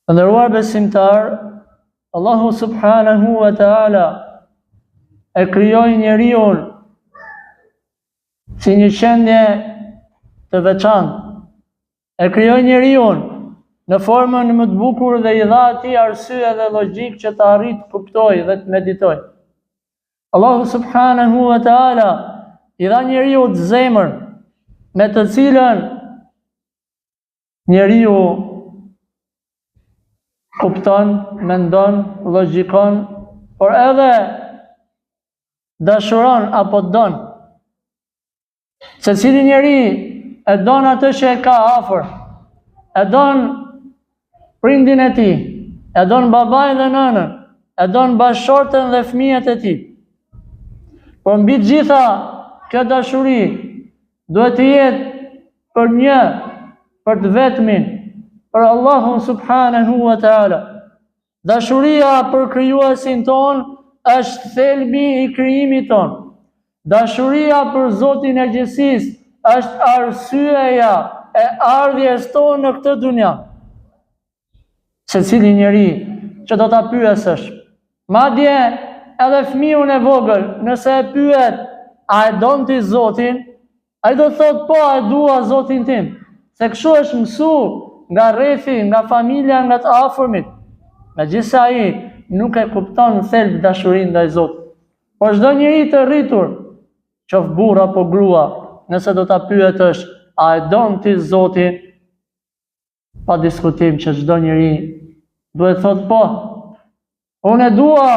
Nderuar besimtar, Allahu subhanahu wa ta'ala e krijoi njeriun si një qendje të veçantë. E krijoi njeriun në formën më të bukur dhe i dha atij arsye dhe logjik që të arrit të kuptojë dhe të meditojë. Allahu subhanahu wa ta'ala i dha njeriut zemër me të cilën njeriu kupton, mendon, logjikon, por edhe dashuron apo don. Secili njeri e don atë që e ka afër, e don prindin e tij, e don babain dhe nënën, e don bashkëshortën dhe fëmijët e tij. Por mbi të gjitha, kjo dashuri duhet të jetë për një, për të vetmin, për Allahun subhanahu wa ta'ala. Dashuria për krijuesin ton është thelbi i krijimit ton. Dashuria për Zotin e gjithësisë është arsyeja e ardhjes tonë në këtë dunja. Secili njeri që do ta pyesësh, madje edhe fëmiun e vogël, nëse e pyet, a e don ti Zotin? Ai do thot, po, e dua Zotin tim. Se kështu është mësuar nga rrethi, nga familja, nga të afërmit. Megjithëse ai nuk e kupton në thelb dashurinë ndaj Zotit. Por çdo njeri të rritur, qoftë burr apo grua, nëse do ta pyetësh, a e don ti Zotin? Pa diskutim që çdo njeri duhet thot po. Unë e dua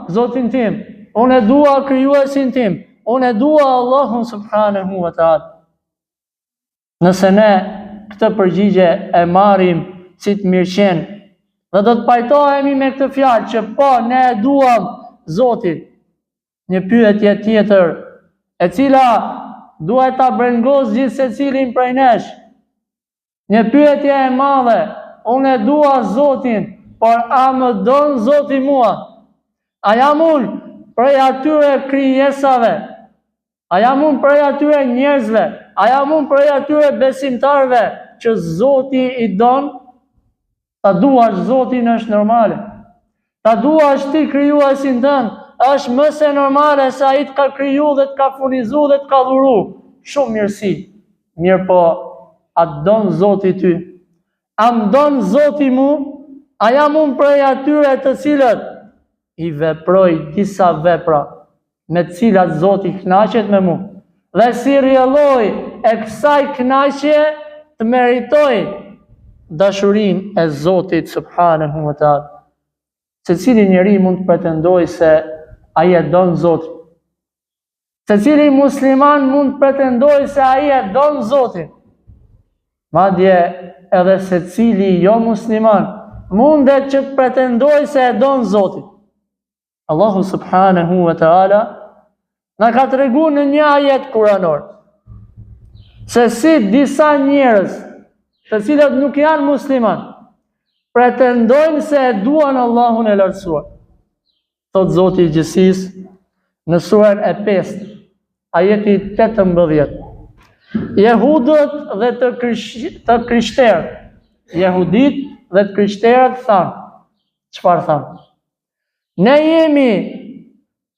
Zotin tim, unë e dua krijuesin tim, unë e dua Allahun subhanahu wa ta'ala. Nëse ne këtë përgjigje e marrim si të mirëqen, dhe do të pajtohemi me këtë fjalë që po, ne e duam Zotin. Një pyetje tjetër, e cila duhet ta brengos gjithë secilin prej nesh. Një pyetje e madhe, unë e dua Zotin, por a më don Zoti mua? A jam unë prej atyre krijesave? A jam unë prej atyre njerëzve? A jam unë prej atyre besimtarve që Zoti i don? Ta duash Zotin është normale. Ta duash ti krijuesin tënd është më se normale se ai të ka kriju dhe të ka furnizu dhe të ka dhuru shumë mirësi. Mirë po, a don Zoti ty? A më don Zoti mu? A jam unë prej atyre të cilët i veproj disa vepra me të cilat Zoti kënaqet me mu? Dhe si rrjedhoj e kësaj kënaqje të meritoj dashurinë e Zotit subhanahu wa ta'ala. Secili njeri mund të pretendojë se ai e don Zotin. Secili musliman mund të pretendojë se ai e don Zotin. Madje edhe secili jo musliman mundet që të pretendojë se e don Zotin. Allahu subhanahu wa ta'ala na ka treguar në një ajet kuranor se si disa njerëz të cilët nuk janë musliman pretendojnë se e duan Allahun e lartësuar. Thot Zoti i gjithësisë në surën e 5, ajeti 18. Jehudët dhe të krishterët, jehudit dhe të krishterët thanë, çfarë thanë? Ne jemi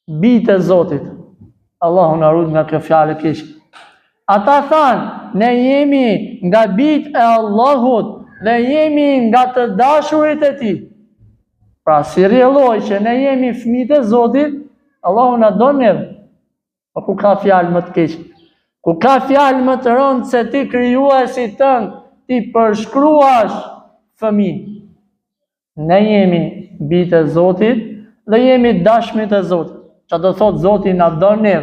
bijtë e Zotit. Allahu na ruaj nga kjo fjalë e keqe. Ata thanë, ne jemi nga bijtë e Allahut dhe jemi nga të dashurit e tij. Pra si rrjedhoj që ne jemi fëmijët e Zotit, Allahu na don ne. Po ku ka fjalë më të keqe? Ku ka fjalë më të rëndë se ti krijuesi tënd, ti përshkruash fëmijë. Ne jemi bijtë e Zotit dhe jemi dashmit e Zotit. Që do thot Zoti na don ne.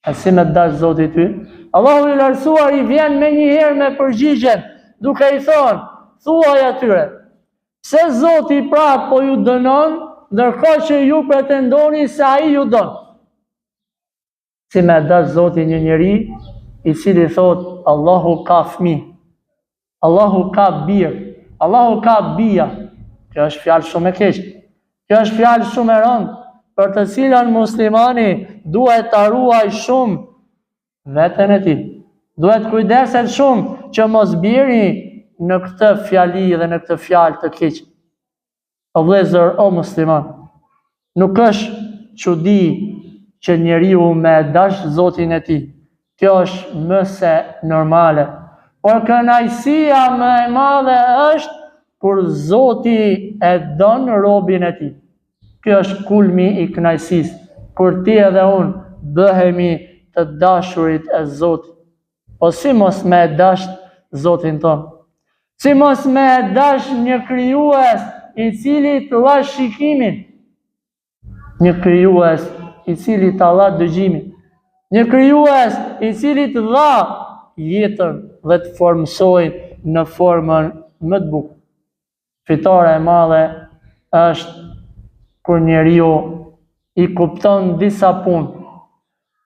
E si me dash Zoti ty? Allahu i lartësuar i vjen me një herë me përgjigjen, duke i thonë, thuaj atyre, se Zoti pra po ju dënon, ndërkohë që ju pretendoni se ai ju don. Si me dash Zoti një njeri i cili thot, Allahu ka fëmijë, Allahu ka birë, Allahu ka bija. Kjo është fjalë shumë e keqe. Kjo është fjalë shumë e rëndë, për të cilën muslimani duhet ta ruaj shumë veten e tij. Duhet kujdeset shumë që mos biri në këtë fjali dhe në këtë fjalë të keq. O vëllezër, o musliman, nuk është çudi që njeriu me dash Zotin e tij. Kjo është më se normale. Por kënaqësia më e madhe është kur Zoti e don robin e tij. Kjo është kulmi i kënaqësisë, kur ti edhe unë bëhemi të dashurit e Zotit. Po si mos me dash Zotin ton? Si mos me dash një krijues i cili të dha shikimin, një krijues i cili të dha dëgjimin, një krijues i cili të dha jetën dhe të formsoi në formën më të bukur. Fitore e madhe është kur njeriu i kupton disa punë,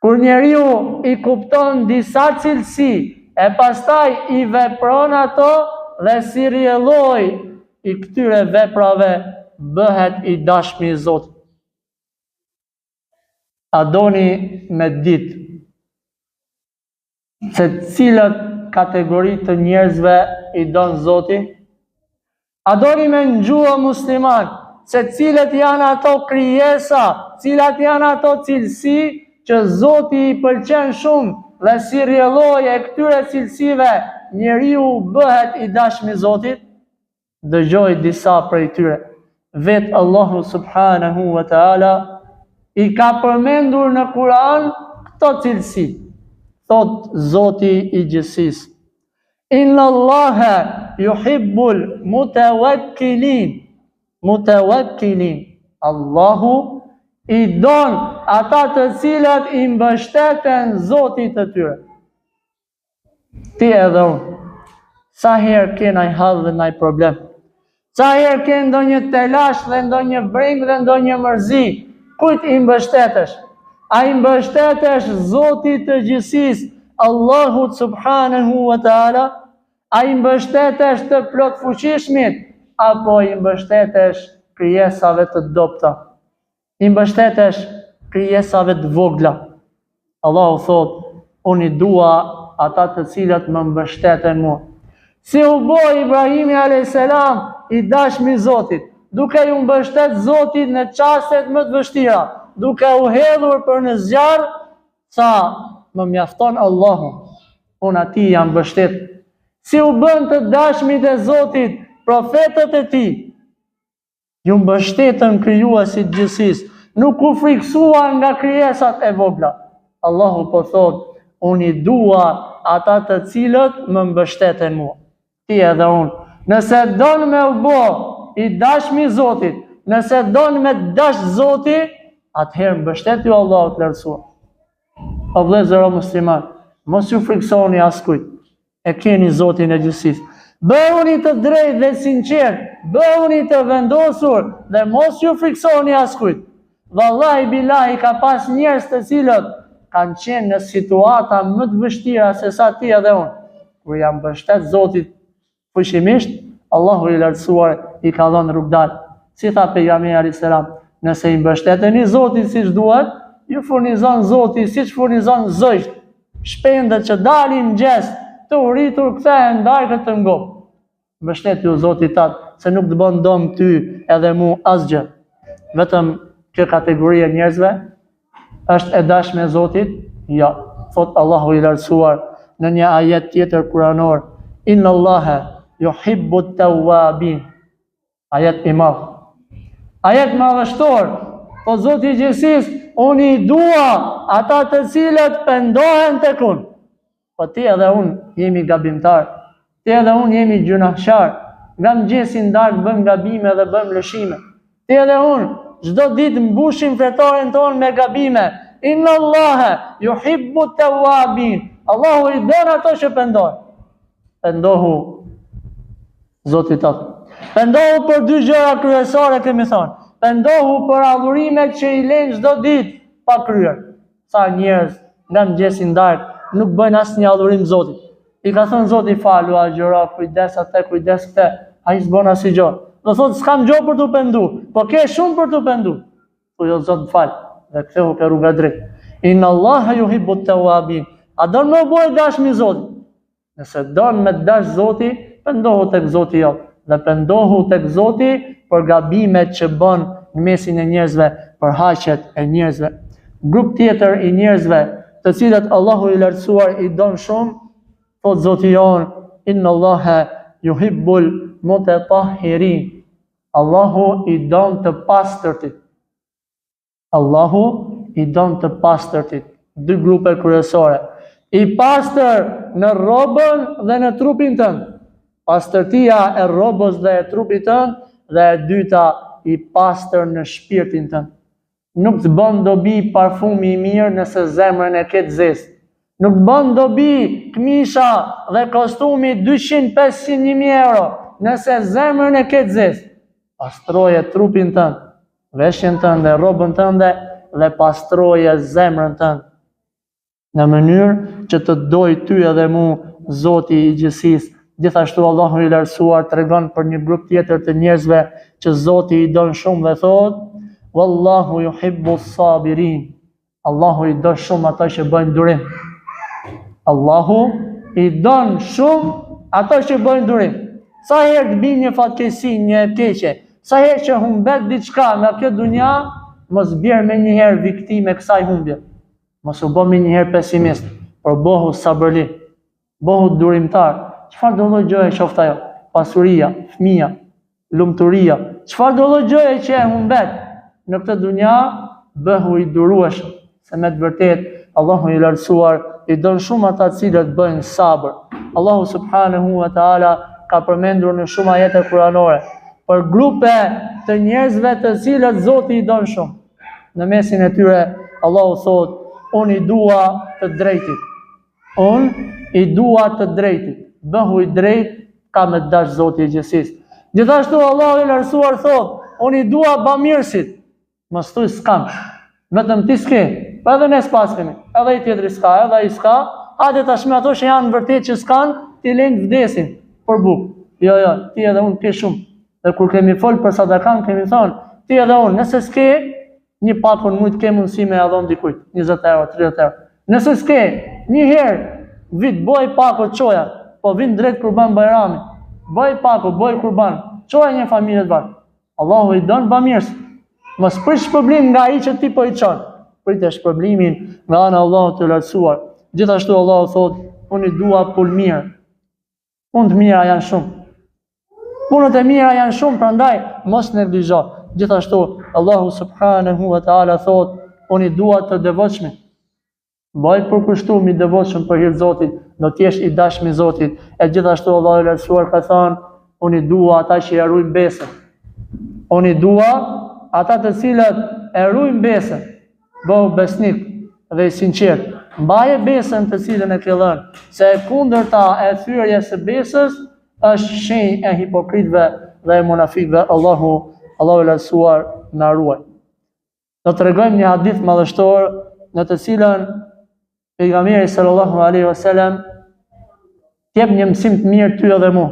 kur njeriu i kupton disa cilësi e pastaj i vepron ato dhe si rrjedhoi i këtyre veprave bëhet i dashmi i Zotit. A doni me ditë se cilët kategori të njerëzve i don Zoti? A doni me ngjuar musliman se cilët janë ato krijesa, cilat janë ato cilësi që Zoti i pëlqen shumë dhe si rrjedhoi e këtyre cilësive njeriu bëhet i dashmi i Zotit? Dëgjoj disa prej tyre. Vetë Allahu subhanahu wa ta'ala i ka përmendur në Kur'an këto cilësi. Thot Zoti i gjithësisë: Inna Allaha yuhibbul mutawakkilin. Mutawakkilin. Allahu i don ata të cilët i mbështeten Zotit të tyre. Ti edhe unë, sa herë ke ndaj hall dhe ndaj problem? Sa herë ke ndonjë telash dhe ndonjë breng dhe ndonjë mërzi? Kujt i mbështetesh? A i mbështetesh Zotit të gjithësisë, Allahut subhanahu wa ta'ala? A i mbështetesh të plot fuqishmit? Apo i mbështetesh krijesave të dobta? I mbështetesh krijesave të vogla? Allahu thot: unë i dua ata të cilët më mbështeten mua. Si u bë Ibrahimi a.s. i dashmi Zotit, duke ju mbështet Zotit në çastet më të vështira, duke u hedhur për në zjarr, sa më mjafton Allahu, unë atij jam mbështet. Si u bën të dashmit e Zotit profetët e tij, ju mbështetën krijuesit gjithësisë, nuk u friksuan nga krijesat e vogla. Allahu po thot: unë i dua ata të cilët më mbështeten mua. Ti edhe unë, nëse don me u bë i dashmi Zotit, nëse don me dash Zoti, atëherë mbështet ju Allahu të lartësuar. O vëllezër, o musliman, mos ju friksoni askujt. E keni Zotin e gjithësisë. Bëhuni të drejtë dhe sinqert, bëhuni të vendosur dhe mos ju friksoni askujt. Vallahi billahi ka pas njerëz të cilët kanë qenë në situata më të vështira se sa ti edhe unë. Kur jam mbështet Zotit fuqimisht, Allahu i lartësuar i ka dhënë rrugdalë. Si tha pejgamberi alayhis salam, nëse i mbështeteni Zotit siç duhet, ju furnizon Zoti siç furnizon zojt, shpendët që dalin mëngjes të uritur kthehen darkë të ngop. Mbështet ju Zotit tat, se nuk të bën dom ty edhe mu asgjë. Vetëm kjo kategori e njerëzve është e dashme e Zotit? Ja, thot Allahu i lartësuar në një ajet tjetër kuranor: Inna Allaha yuhibbu at-tawwabin. Ajet i madh. Ajet madhështor. Po Zoti i gjithësisë: unë i dua ata të cilët pendohen tek unë. Po ti edhe unë jemi gabimtar. Ti edhe unë jemi gjunahshar. Nga mëngjesi darkë bëm gabime dhe bëm lëshime. Ti edhe unë çdo ditë mbushim fetoren tonë me gabime. Inna Allaha yuhibbu at-tawwabin. Allahu i don ato që pendohen. Pendohu Zoti tot. Pendohu për dy gjëra kryesore, kemi thënë. Pendohu për adhurimet që i lejnë çdo ditë pa kryer. Sa njerëz nga mëngjesi darkë nuk bëjnë asnjë adhurim Zotit. I ka thënë Zoti falu, agjëro, kujdes atë, kujdes këtë. Ai s'bën asnjë gjë. Do thotë s'kam gjë për t'u pendu, po ke shumë për t'u pendu. Po jo Zot fal, dhe kthehu ke rruga drejt. Inna Allaha yuhibbu at-tawwabin. A don më bëj dashmi Zotit? Nëse don me dash Zoti, pendohu tek Zoti jot dhe pendohu tek Zoti për gabimet që bën në mesin e njerëzve, për haqet e njerëzve. Grup tjetër i njerëzve, të cilët Allahu i lartësuar i don shumë, thot Zoti jon, inna Allaha yuhibbul mutatahhirin. Allahu i don të pastërtit. Allahu i don të pastërtit. Dy grupe kryesore. I pastër në robën dhe në trupin tënd. Pastërtia e robës dhe e trupit tënd, dhe e dyta i pastër në shpirtin tënd. Nuk të bën dobi parfumi i mirë nëse zemrën e ke të zezë. Nuk bën dobi këmisha dhe kostumi 200-500.000 euro nëse zemrën e ke të zezë. Pastroje trupin tënd, veshjen tënde, robën tënde dhe pastroje zemrën tënd. Në mënyrë që të doj ty edhe mu Zoti i gjithësisë. Gjithashtu Allahu i lartësuar tregon për një grup tjetër të njerëzve që Zoti i don shumë dhe thot: Wallahu yuhibbu sabirin. Allahu i don shumë ata që bëjnë durim. Allahu i don shumë ata që bëjnë durim. Sa herë të bën një fatkeqësi, një e keqe, sa herë që humbet diçka nga kjo dunja, mos bjerë me njëherë viktime kësaj humbje. Mos u bë me njëherë pesimist, por bëhu sabërli, bëhu durimtar. Çfarë do lloj gjëje qoftë ajo? Pasuria, fëmia, lumturia, çfarë do lloj gjëje që e humbet në këtë dunja, bëhu i durueshëm, se me të vërtetë Allahu i lartësuar i don shumë ata të cilët bëjnë sabër. Allahu subhanahu wa taala ka përmendur në shumë ajete kuranore për grupe të njerëzve të cilët Zoti i don shumë. Në mesin e tyre Allahu thot: unë i dua të drejtit. Unë i dua të drejtit. Bëhu i drejt, ka me dash Zoti i gjithësisë. Gjithashtu Allahu i lartësuar thot: unë i dua bamirësit. Mos thuj s'kam. Vetëm ti s'ke, pa edhe ne s'paskemi. Edhe i tjetri s'ka, edhe ai s'ka. Hajde tashmë ato që janë vërtet që s'kan, ti lejnë vdesin për bukë. Jo, ti edhe unë ke shumë. Dhe kur kemi fol për sadakan, kemi thonë, ti edhe unë, nëse s'ke, një pakun mujt ke mundësi me adhon dikujt, 20 euro, 30 euro. Nëse s'ke, një herë, vit, boj pako qoja, po vind drejt kurban bajrami, boj pako, boj kurban, qoja një familje të vartë. Allahu i donë bamirës, mos prish shpërblim nga i që ti po i qonë, prit e shpërblimin nga anë Allahu të lartësuar. Gjithashtu Allahu thot: unë i dua punë mirë. Punë të mira janë shumë. Punët e mira janë shumë, prandaj mos neglizho. Gjithashtu Allahu subhanahu wa taala thot: unë i dua të devotshmit. Bëj përkushtum i devotshëm për hir të Zotit, do të jesh i dashur me Zotin. E gjithashtu Allahu i lartësuar ka thënë: unë i dua ata që e ruajnë besën. Unë i dua ata të cilët e ruajnë besën. Bëhu besnik dhe i sinqert. Mbaje besën të cilën e ke dhënë, se e kundërta e thyrjes së besës është shenjë e hipokritëve dhe e munafikëve. Allahu i lartësuar na ruaj. Do të tregojmë një hadith madhështor në të cilën pejgamberi sallallahu alaihi wasallam jep një mësim të mirë ty edhe mu.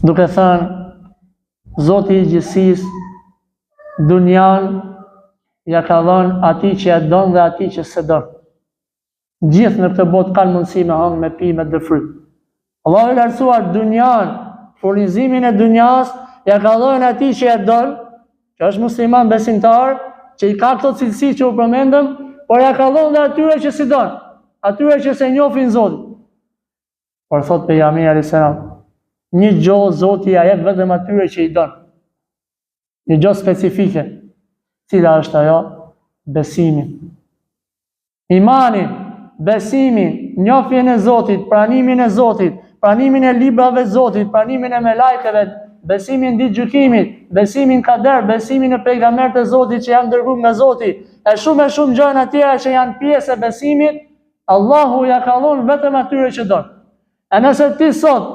Duke thënë: Zoti i gjithësisë dunjan ja ka dhënë atij që e don dhe atij që s'e don. Gjithë në këtë botë kanë mundësi me hangë, me pi, me dëfryt. Allahu i lartësuar dunjan, furnizimin e dunjas ja ka dhënë atij që e don, që është musliman besimtar, që i ka këto cilësi që u përmendëm, por ja ka dhënë dhe atyre që si don, atyre që se njohin Zotin. Por thot pejgamberi alayhis salam, një gjohë Zoti ja jep vetëm atyre që i don. Një gjohë specifike. Cila është ajo? Besimin. Imanin, besimin, njohjen e Zotit, pranimin e Zotit, pranimin e librave të Zotit, pranimin e melajkeve, besimin ditë gjykimit, besimin kader, besimin e pejgamberët e Zotit që janë dërguar nga Zoti, e shumë gjëra të tjera që janë pjesë e besimit, Allahu ja ka dhënë vetëm atyre që don. E nëse ti sot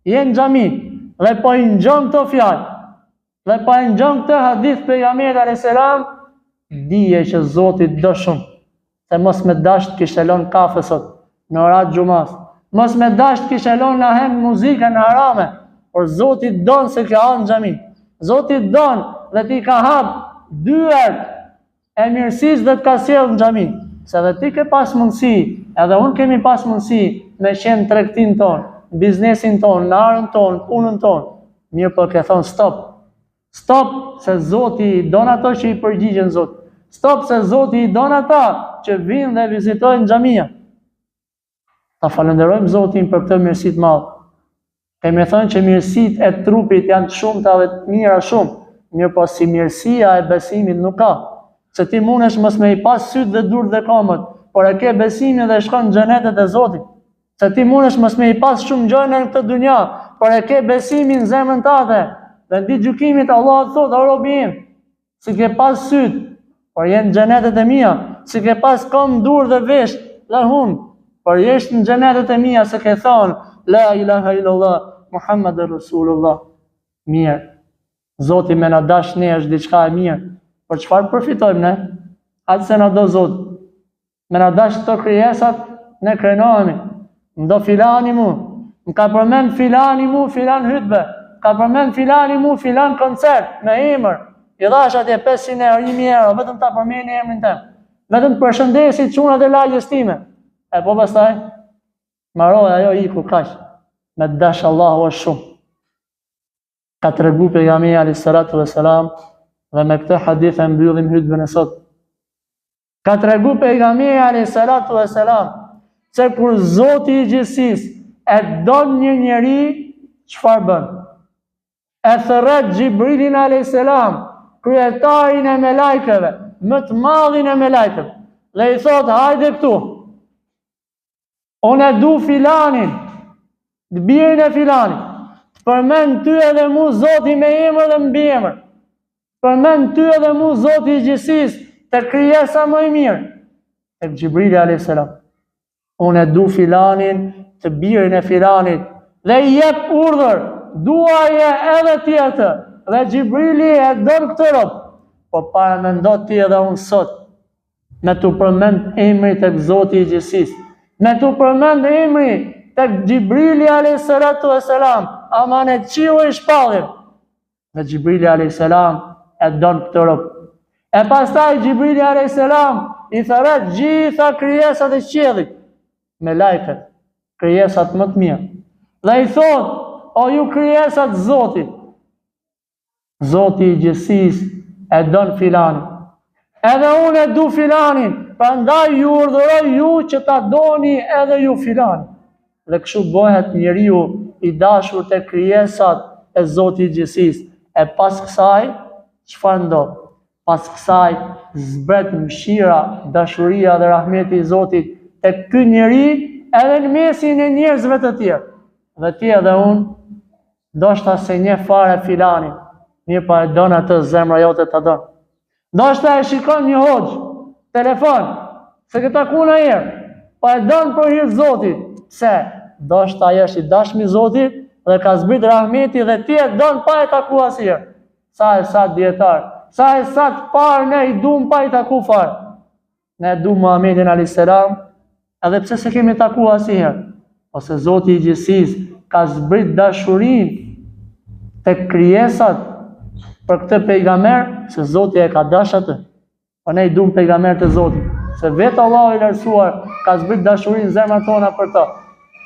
je në xhami dhe po i ngjon këto fjalë, dhe po i ngjon këtë hadith pejgamberit alayhis salam, dije që Zoti do shumë. Se mos me dash të kishe lënë kafe sot në orat xhumas. Mos me dash të kishe lënë na hem muzikën harame, por Zoti don se ka në xhami. Zoti don dhe ti ka hap dyert e mirësisë dhe të ka sjellë në xhami. Se dhe ti ke pas mundësi, edhe unë kemi pas mundësi me qenë tregtin tonë, biznesin ton, në arën ton, punën ton. Mirë po ke thonë stop. Stop se Zoti i don ato që i përgjigjen Zot. Stop se Zoti i don ata që vinë dhe vizitojnë xhamia. Ta falenderojmë Zotin për këtë mirësi të madhe. Kemi thënë që mirësitë e trupit janë të shumta dhe të mira shumë, mirë po si mirësia e besimit nuk ka. Se ti mundesh mos me i pas sytë dhe durët dhe kamët, por e ke besimin dhe shkon në xhenetet e Zotit. Se ti mundesh mos me i pas shumë gjëra në këtë dunja, por e ke besimin në zemrën tënde. Dhe në ditë gjykimit Allah thotë, o robi im, si ke pas sytë, por jenë në xhenetet e mia, si ke pas këmbë, durë dhe vesh, dhe hun, por jesh në xhenetet e mia, se ke thonë, la ilaha illallah, Muhammadur Rasulullah. Mirë. Zoti me na dash ne është diçka e mirë. Por çfarë përfitojmë ne? Atë se na do Zoti. Me na dash këto krijesat, ne krenohemi. Ndo filani mu, më ka përmend filani mu, filan hutbe, ka përmend filani mu, filan koncert, me emër. I dhash atje 500 euro, 1000 euro, vetëm ta përmeni emrin tim. Vetëm përshëndesi çunat e lagjes time. E po pastaj marroi ajo iku kaq. Me dash Allahu është shumë. Ka tregu pejgamberi alayhis salatu wassalam, dhe me këtë hadith e mbyllim hutbën e sot. Ka tregu pejgamberi alayhis salatu wassalam se kur Zoti i gjithësisë e don një njeri, çfarë bën? E thërret Xhibrilin alayhis salam, kryetarin e melajkeve, më të madhin e melajkeve, dhe i thot, hajde këtu, unë e du filanin, të birin e filanin, të përmend ty edhe mu Zoti me emër dhe mbi emër, përmend ty edhe mu Zoti i gjithësisë, të krijesa më i mirë. E Xhibrili alayhis salam, unë e du filanin, të birin e filanit, dhe i jep urdhër, duaje edhe tjetër, dhe Xhibrili e don këtë rob, po para mendo ti edhe unë sot, me të përmend emri tek Zoti i gjithësisë, me të përmend emri tek Xhibrili alayhis salatu wassalam, amanet qiu i shpallim. Dhe Xhibrili alayhis salam e don këtë rob. E pastaj Xhibrili alayhis salam i thërret gjitha krijesat e qiellit, me lajket, krijesat më të mirë. Dhe i thot, o ju krijesat Zotit, Zoti i gjithësisë e don filanin. Edhe unë e du filanin, prandaj ju urdhëroj ju që ta doni edhe ju filanin. Dhe kështu bëhet njeriu i dashur te krijesat e Zotit i gjithësisë. E pas kësaj, çfarë ndodh? Pas kësaj zbret mëshira, dashuria dhe rahmeti i Zotit tek ky njeri edhe në mesin e njerëzve të tjerë. Dhe ti edhe unë, ndoshta se një fare filanin, mirë pa e don atë, zemra jote ta don. Ndoshta e shikon një hoxh, telefon, se këta kuna herë, pa e don për hir Zotit. Pse? Ndoshta ai është i dashmi i Zotit dhe ka zbrit rahmeti dhe ti e don pa e taku asnjëherë. Sa dietar, sa të parë ne i dum pa i taku fare. Ne dum Muhamedit alayhis salam, edhe pse se kemi taku asnjëherë. Ose Zoti i gjithësisë ka zbrit dashurinë tek krijesat për këtë pejgamber, se Zoti e ka dash atë. Po ne i dum pejgambert e Zotit, se vetë Allahu i lartësuar ka zbrit dashurinë në zemrat tona për ta.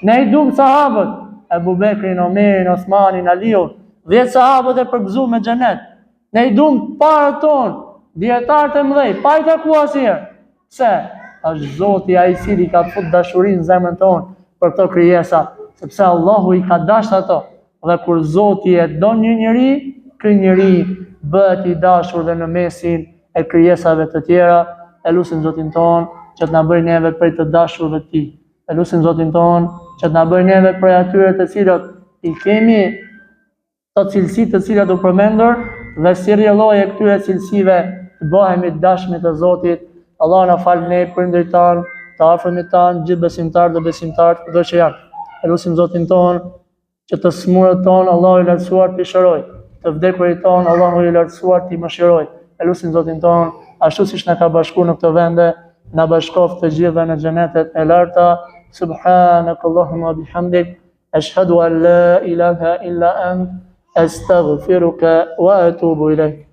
Ne i dum sahabët, Ebu Bekrin, Omerin, Osmanin, Aliun, 10 sahabët e përgëzuar me xhenet. Ne i dum parë tonë, dietarët e mëdhej, pa i taku asnjëherë. Pse? Është Zoti ai i cili ka fut dashurinë në zemrën tonë për këto krijesa, sepse Allahu i ka dashur ato. Dhe kur Zoti e don një njeri, ky njeri bëhet i dashur dhe në mesin e krijesave të tjera. E lutim Zotin ton që të na bëjë neve prej të dashurve të tij. E lutim Zotin ton që të na bëjë neve prej atyre të cilët i kemi të cilësitë të cilat u përmendur dhe si rrjelloje këtyre cilësive të bëhemi të dashmi të Zotit. Allah na fal ne prindërit tan, të afërmit tan, gjithë besimtarët dhe besimtarët kudo që janë. E lutim Zotin ton që të smurët ton Allahu i lartësuar t'i shëroj, të vdekurit ton Allahu i lartësuar t'i mëshiroj. E lutim Zotin ton ashtu siç na ka bashkuar në këtë vende, na bashkoft të gjithë në xhenetet e larta. Subhanakallahumma bihamdik, ashhadu an la ilaha illa ant, astaghfiruka wa atubu ilayk.